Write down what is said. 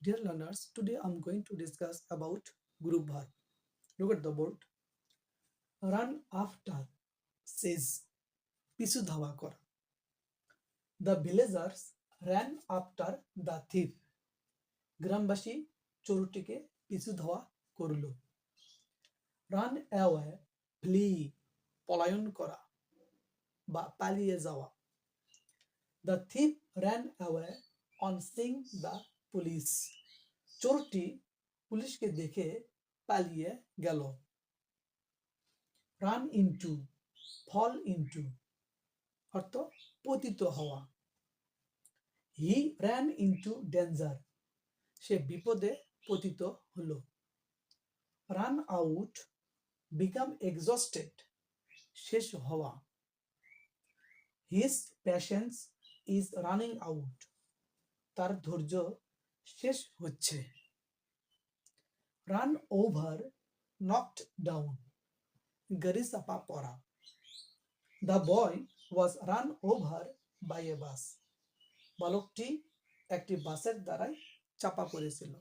Dear learners, today I'm going to discuss about group verb. Look at the board. Run after says পিছু ধাওয়া করা. The villagers ran after the thief. গ্রামবাসী চোরটিকে পিছু ধাওয়া করল. Run away, flee, পলায়ন করা বা পালিয়ে যাওয়া. The thief ran away on seeing the police. চোরটি পুলিশকে দেখে পালিয়ে গেল. Run into, fall into, অর্থ পতিত হওয়া. He ran into danger. সে বিপদে পতিত হলো. Run out, become exhausted, শেষ হওয়া. His patience is running out. তার ধৈর্য শেষ হচ্ছে. Run over, knocked down, গাড়ি চাপা পড়া. The boy was run over by a bus. বালকটি একটি বাসের দ্বারাই চাপা পড়েছিল.